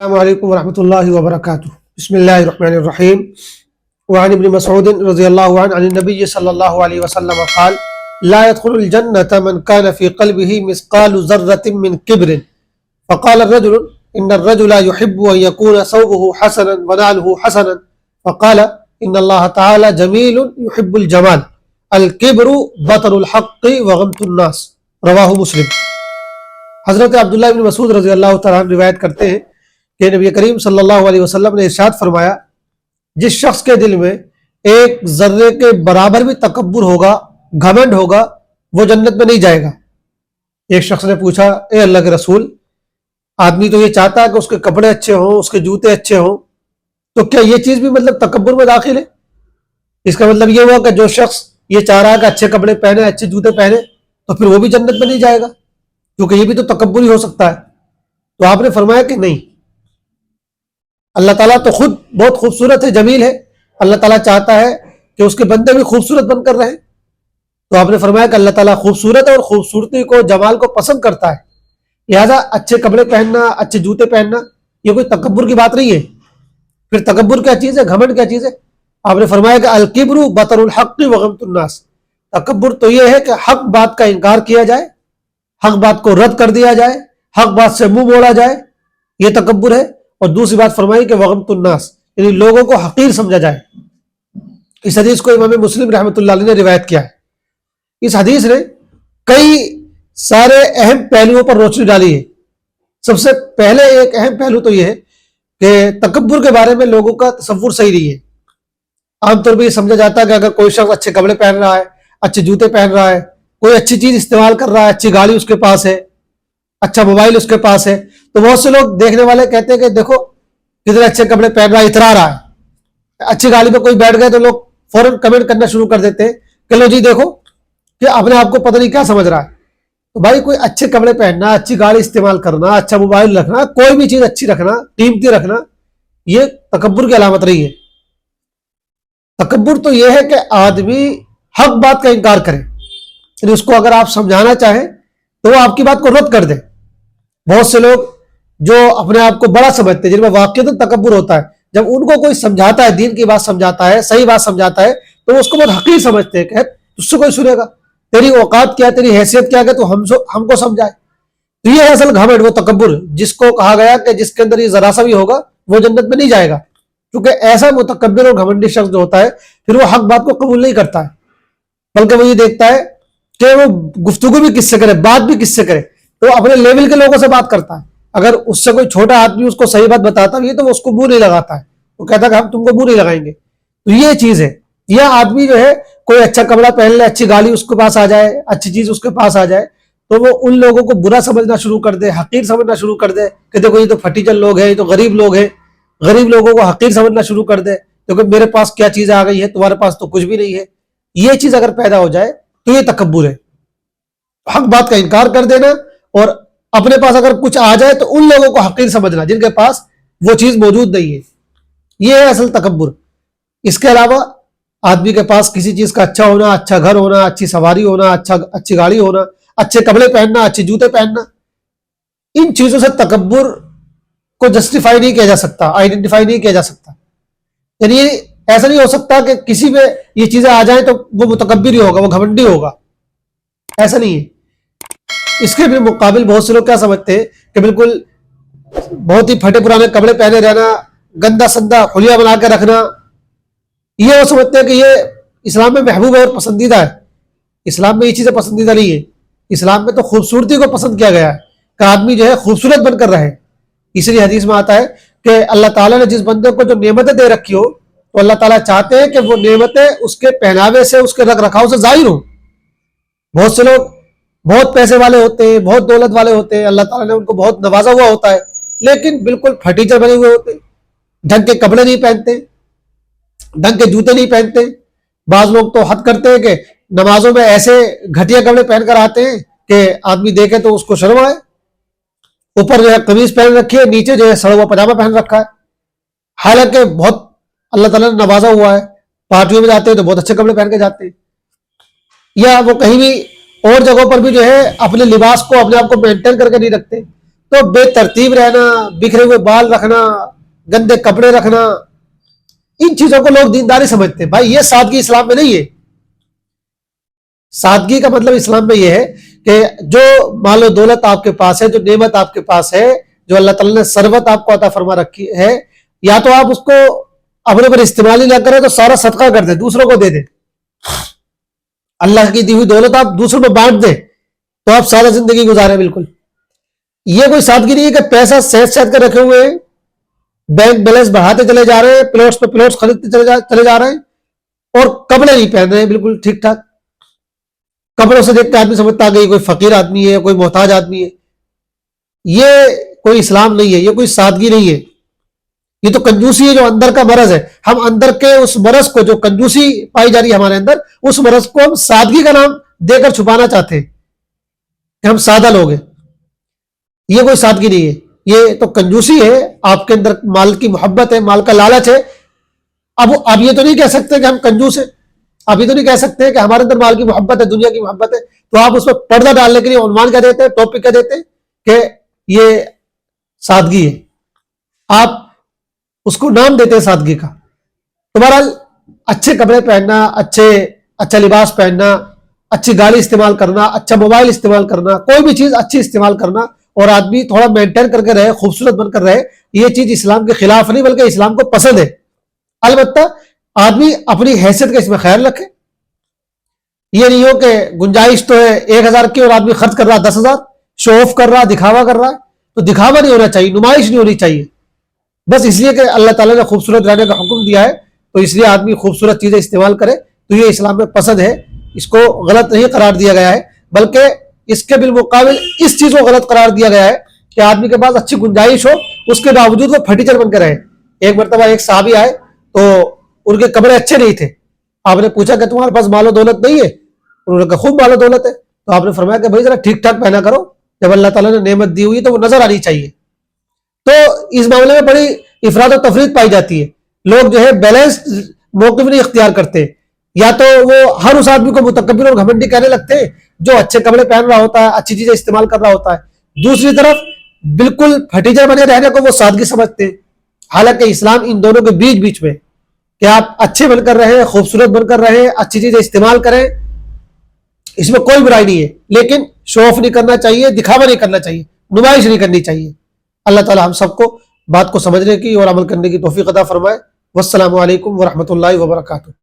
السلام علیکم ورحمۃ اللہ وبرکاتہ بسم اللہ الرحمن الرحیم وعن ابن مسعود رضی اللہ عنہ عن النبی صلی اللہ علیہ وسلم قال لا يدخل الجنة من كان في قلبه مثقال ذرة من كبر فقال الرجل إن الرجل يحب أن يكون ثوبه حسنا ونعله حسنا فقال إن الله تعالى جميل يحب الجمال الكبر بطر الحق وغمط الناس رواہ مسلم۔ حضرت عبداللہ بن مسعود رضی اللہ تعالیٰ عنہ روایت کرتے ہیں کہ نبی کریم صلی اللہ علیہ وسلم نے ارشاد فرمایا، جس شخص کے دل میں ایک ذرے کے برابر بھی تکبر ہوگا، گھمنڈ ہوگا، وہ جنت میں نہیں جائے گا۔ ایک شخص نے پوچھا، اے اللہ کے رسول، آدمی تو یہ چاہتا ہے کہ اس کے کپڑے اچھے ہوں، اس کے جوتے اچھے ہوں، تو کیا یہ چیز بھی مطلب تکبر میں داخل ہے؟ اس کا مطلب یہ ہوا کہ جو شخص یہ چاہ رہا ہے کہ اچھے کپڑے پہنے، اچھے جوتے پہنے، تو پھر وہ بھی جنت میں نہیں جائے گا، کیونکہ یہ بھی تو تکبر ہی ہو سکتا ہے۔ تو آپ نے فرمایا کہ نہیں، اللہ تعالیٰ تو خود بہت خوبصورت ہے، جمیل ہے، اللہ تعالیٰ چاہتا ہے کہ اس کے بندے بھی خوبصورت بن کر رہیں۔ تو آپ نے فرمایا کہ اللہ تعالیٰ خوبصورت ہے اور خوبصورتی کو، جمال کو پسند کرتا ہے، لہذا اچھے کپڑے پہننا، اچھے جوتے پہننا یہ کوئی تکبر کی بات نہیں ہے۔ پھر تکبر کیا چیز ہے، گھمنڈ کیا چیز ہے؟ آپ نے فرمایا کہ الکبر بطر الحق وغمط الناس، تکبر تو یہ ہے کہ حق بات کا انکار کیا جائے، حق بات کو رد کر دیا جائے، حق بات سے منہ موڑا جائے، یہ تکبر ہے۔ اور دوسری بات فرمائی کہ وغمط الناس، یعنی لوگوں کو حقیر سمجھا جائے۔ اس حدیث کو امام مسلم رحمۃ اللہ علیہ نے روایت کیا ہے۔ اس حدیث نے کئی سارے اہم پہلوؤں پر روشنی ڈالی ہے۔ سب سے پہلے ایک اہم پہلو تو یہ ہے کہ تکبر کے بارے میں لوگوں کا تصور صحیح نہیں ہے۔ عام طور پہ یہ سمجھا جاتا ہے کہ اگر کوئی شخص اچھے کپڑے پہن رہا ہے، اچھے جوتے پہن رہا ہے، کوئی اچھی چیز استعمال کر رہا ہے، اچھی گاڑی اس کے پاس ہے، اچھا موبائل اس کے پاس ہے، تو بہت سے لوگ دیکھنے والے کہتے ہیں کہ دیکھو کتنے اچھے کپڑے پہن رہا ہے، اترا رہا ہے۔ اچھی گاڑی پہ کوئی بیٹھ گئے تو لوگ فوراً کمنٹ کرنا شروع کر دیتے ہیں کہ لو جی دیکھو کہ اپنے آپ کو پتہ نہیں کیا سمجھ رہا ہے۔ تو بھائی کوئی اچھے کپڑے پہننا، اچھی گاڑی استعمال کرنا، اچھا موبائل رکھنا، کوئی بھی چیز اچھی رکھنا، قیمتی رکھنا، یہ تکبر کی علامت نہیں ہے۔ تکبر تو یہ ہے کہ آدمی حق بات کا انکار کرے، یعنی اس کو اگر آپ سمجھانا چاہیں تو وہ آپ کی بات کو رد کر دے۔ بہت سے لوگ جو اپنے آپ کو بڑا سمجھتے ہیں، جن میں واقعی تکبر ہوتا ہے، جب ان کو کوئی سمجھاتا ہے، دین کی بات سمجھاتا ہے، صحیح بات سمجھاتا ہے، تو وہ اس کو بہت حقیر سمجھتے ہیں کہ تجھ سے کوئی سنے گا، تیری اوقات کیا، تیری حیثیت کیا کہ تو ہم کو سمجھائے۔ تو یہ ہے اصل گھمنڈ، وہ تکبر جس کو کہا گیا کہ جس کے اندر یہ ذرا سا بھی ہوگا وہ جنت میں نہیں جائے گا، کیونکہ ایسا متکبر اور گھمنڈی شخص جو ہوتا ہے پھر وہ حق بات کو قبول نہیں کرتا ہے، بلکہ وہ یہ دیکھتا ہے کہ وہ گفتگو بھی کس سے کرے، بات بھی کس سے کرے، تو اپنے لیول کے لوگوں سے بات کرتا ہے۔ اگر اس سے کوئی چھوٹا آدمی اس کو صحیح بات بتاتا بھی ہے تو وہ اس کو منہ نہیں لگاتا ہے، وہ کہتا ہے کہ ہم تم کو منہ نہیں لگائیں گے۔ تو یہ چیز ہے، یہ آدمی جو ہے کوئی اچھا کپڑا پہن لے، اچھی گاڑی اس کے پاس آ جائے، اچھی چیز اس کے پاس آ جائے، تو وہ ان لوگوں کو برا سمجھنا شروع کر دے، حقیر سمجھنا شروع کر دے کہ دیکھو یہ تو پھٹیچل لوگ ہیں، یہ تو غریب لوگ ہیں، غریب لوگوں کو حقیر سمجھنا شروع کر دے، کیونکہ میرے پاس کیا چیز آ گئی ہے، تمہارے پاس تو کچھ بھی نہیں ہے۔ یہ چیز اگر پیدا ہو جائے تو یہ تکبر ہے، حق بات کا انکار کر دینا، اور اپنے پاس اگر کچھ آ جائے تو ان لوگوں کو حقیر سمجھنا جن کے پاس وہ چیز موجود نہیں ہے۔ یہ ہے اصل تکبر۔ اس کے علاوہ آدمی کے پاس کسی چیز کا اچھا ہونا، اچھا گھر ہونا، اچھی سواری ہونا، اچھی گاڑی ہونا، اچھے کپڑے پہننا، اچھے جوتے پہننا، ان چیزوں سے تکبر کو جسٹیفائی نہیں کیا جا سکتا، آئیڈینٹیفائی نہیں کیا جا سکتا۔ یعنی ایسا نہیں ہو سکتا کہ کسی پہ یہ چیزیں آ جائیں تو وہ متکبر ہی ہوگا، وہ گھمنڈی ہوگا، ایسا نہیں ہے۔ اس کے بھی مقابل بہت سے لوگ کیا سمجھتے ہیں کہ بالکل بہت ہی پھٹے پرانے کپڑے پہنے رہنا، گندا سندا حلیہ بنا کے رکھنا، یہ وہ سمجھتے ہیں کہ یہ اسلام میں محبوب ہے اور پسندیدہ ہے۔ اسلام میں یہ چیزیں پسندیدہ نہیں ہے۔ اسلام میں تو خوبصورتی کو پسند کیا گیا ہے کہ آدمی جو ہے خوبصورت بن کر رہے۔ اس لیے حدیث میں آتا ہے کہ اللہ تعالیٰ نے جس بندے کو جو نعمتیں دے رکھی ہو تو اللہ تعالیٰ چاہتے ہیں کہ وہ نعمتیں اس کے پہناوے سے، اس کے رکھ رکھاؤ سے ظاہر ہوں۔ بہت سے لوگ بہت پیسے والے ہوتے ہیں، بہت دولت والے ہوتے ہیں، اللہ تعالیٰ نے ان کو بہت نوازا ہوا ہوتا ہے، لیکن بالکل پھٹیچر بنے ہوئے ہوتے ہیں، ڈھنگ کے کپڑے نہیں پہنتے، ڈھنگ کے جوتے نہیں پہنتے۔ بعض لوگ تو حد کرتے ہیں کہ نمازوں میں ایسے گھٹیا کپڑے پہن کر آتے ہیں کہ آدمی دیکھے تو اس کو شرم آئے۔ اوپر جو ہے قمیض پہن رکھی ہے، نیچے جو ہے سڑا ہوا پاجامہ پہن رکھا ہے، حالانکہ بہت اللہ تعالیٰ نے نوازا ہوا ہے۔ پارٹیوں میں جاتے ہیں تو بہت اچھے کپڑے پہن کے جاتے ہیں، یا وہ کہیں بھی اور جگہوں پر بھی جو ہے اپنے لباس کو، اپنے آپ کو مینٹین کر کے نہیں رکھتے۔ تو بے ترتیب رہنا، بکھرے ہوئے بال رکھنا، گندے کپڑے رکھنا، ان چیزوں کو لوگ دینداری سمجھتے ہیں. بھائی یہ سادگی اسلام میں نہیں ہے. سادگی کا مطلب اسلام میں یہ ہے کہ جو مال و دولت آپ کے پاس ہے، جو نعمت آپ کے پاس ہے، جو اللہ تعالیٰ نے ثروت آپ کو عطا فرما رکھی ہے، یا تو آپ اس کو اپنے پر استعمال ہی نہ کریں تو سارا صدقہ کر دیں، دوسروں کو دے دیں. اللہ کی دی ہوئی دولت آپ دوسروں کو بانٹ دیں تو آپ سارا زندگی گزاریں. بالکل یہ کوئی سادگی نہیں ہے کہ پیسہ سیٹ سیٹ کر رکھے ہوئے ہیں، بینک بیلنس بڑھاتے چلے جا رہے ہیں، پلاٹس پہ پلاٹس خریدتے چلے جا رہے ہیں، اور کپڑے نہیں پہن رہے ہیں بالکل ٹھیک ٹھاک. کپڑوں سے دیکھ کے آدمی سمجھتا ہے کہ یہ کوئی فقیر آدمی ہے، کوئی محتاج آدمی ہے. یہ کوئی اسلام نہیں ہے، یہ کوئی سادگی نہیں ہے، یہ تو کنجوسی ہے جو اندر کا مرض ہے. ہم اندر کے اس مرض کو، جو کنجوسی پائی جا رہی ہے ہمارے اندر، اس مرض کو ہم سادگی کا نام دے کر چھپانا چاہتے ہیں کہ ہم سادہ لوگ ہیں. یہ کوئی سادگی نہیں ہے، یہ تو کنجوسی ہے. آپ کے اندر مال کی محبت ہے، مال کا لالچ ہے. اب یہ تو نہیں کہہ سکتے کہ ہم کنجوس ہیں، اب یہ تو نہیں کہہ سکتے کہ ہمارے اندر مال کی محبت ہے، دنیا کی محبت ہے. تو آپ اس پہ پردہ ڈالنے کے لیے عنوان کیا دیتے ہیں، ٹاپک کیا دیتے ہیں کہ یہ سادگی ہے. آپ اس کو نام دیتے ہیں سادگی کا. تو بہرحال اچھے کپڑے پہننا، اچھا لباس پہننا، اچھی گاڑی استعمال کرنا، اچھا موبائل استعمال کرنا، کوئی بھی چیز اچھی استعمال کرنا، اور آدمی تھوڑا مینٹین کر کے رہے، خوبصورت بن کر رہے، یہ چیز اسلام کے خلاف نہیں بلکہ اسلام کو پسند ہے. البتہ آدمی اپنی حیثیت کا اس میں خیال رکھے. یہ نہیں ہو کہ گنجائش تو ہے 1000 کی اور آدمی خرچ کر رہا 10,000، شو آف کر رہا، دکھاوا کر رہا ہے. تو دکھاوا نہیں ہونا چاہیے، نمائش نہیں ہونی چاہیے. بس اس لیے کہ اللہ تعالیٰ نے خوبصورت رہنے کا حکم دیا ہے تو اس لیے آدمی خوبصورت چیزیں استعمال کرے، تو یہ اسلام میں پسند ہے. اس کو غلط نہیں قرار دیا گیا ہے، بلکہ اس کے بالمقابل اس چیز کو غلط قرار دیا گیا ہے کہ آدمی کے پاس اچھی گنجائش ہو، اس کے باوجود وہ پھٹیچر بن کے رہے. ایک مرتبہ ایک صحابی آئے تو ان کے کپڑے اچھے نہیں تھے. آپ نے پوچھا کہ تمہارے پاس مال و دولت نہیں ہے؟ انہوں نے کہا خوب مال و دولت ہے. تو آپ نے فرمایا کہ بھائی ذرا ٹھیک ٹھاک پہنا کرو، جب اللہ تعالیٰ نے نعمت دی ہوئی ہے تو وہ نظر آنی چاہیے. تو اس معاملے میں بڑی افراد و تفرید پائی جاتی ہے. لوگ جو ہے بیلنس موقف نہیں اختیار کرتے، یا تو وہ ہر اس آدمی کو متکبر اور گھمنڈی کہنے لگتے ہیں جو اچھے کپڑے پہن رہا ہوتا ہے، اچھی چیزیں استعمال کر رہا ہوتا ہے. دوسری طرف بالکل پھٹیچر بنے رہنے کو وہ سادگی سمجھتے ہیں. حالانکہ اسلام ان دونوں کے بیچ میں کہ آپ اچھے بن کر رہیں، خوبصورت بن کر رہیں، اچھی چیزیں استعمال کریں، اس میں کوئی برائی نہیں ہے. لیکن شو آف نہیں کرنا چاہیے، دکھاوا نہیں کرنا چاہیے، نمائش نہیں کرنی چاہیے. اللہ تعالی ہم سب کو بات کو سمجھنے کی اور عمل کرنے کی توفیق عطا فرمائے. والسلام علیکم ورحمۃ اللہ وبرکاتہ.